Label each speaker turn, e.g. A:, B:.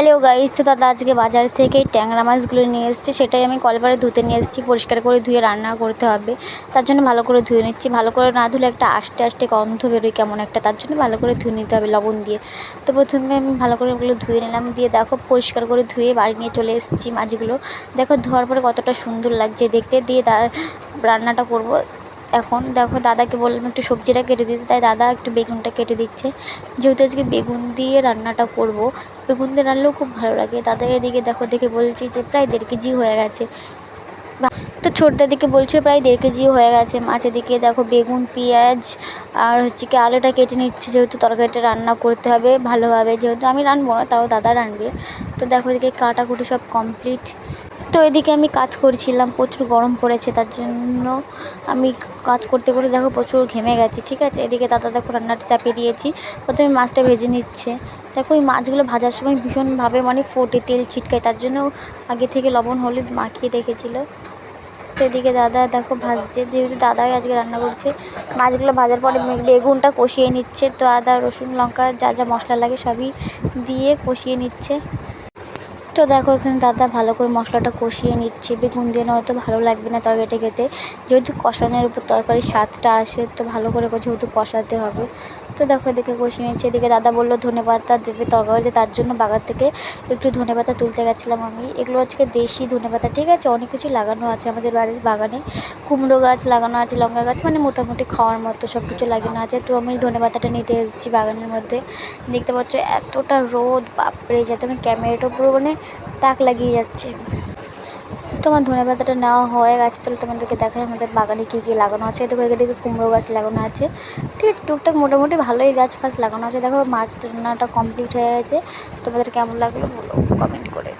A: Hello guys, তো দাদা আজকে বাজার থেকে ট্যাংরা মাছগুলো নিয়ে এসেছে। সেটাই আমি কলপারে ধুতে নিয়ে এসেছি। পরিষ্কার করে ধুয়ে রান্না করতে হবে, তার জন্য ভালো করে ধুয়ে নিচ্ছি। ভালো করে না ধুলে একটা আস্তে আস্তে গন্ধ বেরোয় কেমন একটা, তার জন্য ভালো করে ধুয়ে নিতে হবে লবণ দিয়ে। তো প্রথমে আমি ভালো করে ওগুলো ধুয়ে নিলাম, দিয়ে দেখো পরিষ্কার করে ধুয়ে বাড়ি নিয়ে চলে এসেছি মাছগুলো। দেখো ধোয়ার পরে কতটা সুন্দর লাগছে দেখতে। দিয়ে রান্নাটা করব। এখন দেখো দাদাকে বললাম একটু সবজিটা কেটে দিতে, তাই দাদা একটু বেগুনটা কেটে দিচ্ছে। যেহেতু আজকে বেগুন দিয়ে রান্নাটা করব, বেগুন দিয়ে রান্নালেও খুব ভালো লাগে। দাদা এদিকে দেখো দেখে বলছি যে প্রায় 1.5 কেজি হয়ে গেছে। তো ছোটদাদিকে বলছে প্রায় 1.5 কেজি হয়ে গেছে মাছ। এদিকে দেখো বেগুন, পেঁয়াজ আর হচ্ছে কি আলুটা কেটে নিচ্ছে, যেহেতু তরকারিটা রান্না করতে হবে ভালোভাবে। যেহেতু আমি রান্নবো না, তাও দাদা রান্নবে। তো দেখো এদিকে কাটাকুটি সব কমপ্লিট। তো এদিকে আমি কাজ করছিলাম, প্রচুর গরম পড়েছে, তার জন্য আমি কাজ করতে করতে দেখো প্রচুর ঘেমে গেছি। ঠিক আছে, এদিকে দাদা দেখো রান্নাটা চাপিয়ে দিয়েছি। প্রথমে মাছটা ভেজে নিচ্ছে। দেখো এই মাছগুলো ভাজার সময় ভীষণভাবে ফোটে, তেল ছিটকায়, তার জন্য আগে থেকে লবণ হলুদ মাখিয়ে রেখেছিল। তো এদিকে দাদা দেখো ভাজছে, যেহেতু দাদাই আজকে রান্না করছে। মাছগুলো ভাজার পরে বেগুনটা কষিয়ে নিচ্ছে। তো আদা রসুন লঙ্কা যা যা মশলা লাগে সবই দিয়ে কষিয়ে নিচ্ছে। তো দেখো এখানে দাদা ভালো করে মশলাটা কষিয়ে নিচ্ছে। বেগুন দিয়ে নয়তো ভালো লাগবে না তরকারিটা খেতে, যেহেতু কষানোর উপর তরকারির স্বাদটা আসে, তো ভালো করে যেহেতু কষাতে হবে। তো দেখো এদিকে কষিয়ে নিচ্ছে। এদিকে দাদা বললো ধনেপাতা দেবে তরকারিতে, তার জন্য বাগান থেকে একটু ধনেপাতা তুলতে গেছিলাম আমি। এগুলো আজকে দেশি ধনেপাতা, ঠিক আছে। অনেক কিছু লাগানো আছে আমাদের বাড়ির বাগানে, কুমড়ো গাছ লাগানো আছে, লঙ্কা গাছ, মোটামুটি খাওয়ার মতো সব কিছু লাগানো আছে। তো আমি ধনেপাতাটা নিতে এসেছি বাগানের মধ্যে। দেখতে পাচ্ছ এতটা রোদ, বাপরে, যাতে আমি ক্যামেরাটা পুরো তাক লাগিয়ে যাচ্ছে। তোমার ধনেপাতাটা নেওয়া হয়ে গেছে। চলো তোমাদেরকে দেখাই আমাদের বাগানে কী কী লাগানো আছে। দেখো এদিকে কুমড়ো গাছ লাগানো আছে, ঠিক আছে। টুকটাক মোটামুটি ভালোই গাছ ফাছ লাগানো আছে। দেখো মাছ রান্নাটা কমপ্লিট হয়ে গেছে। তোমাদের কেমন লাগলো বলো কমেন্ট করে।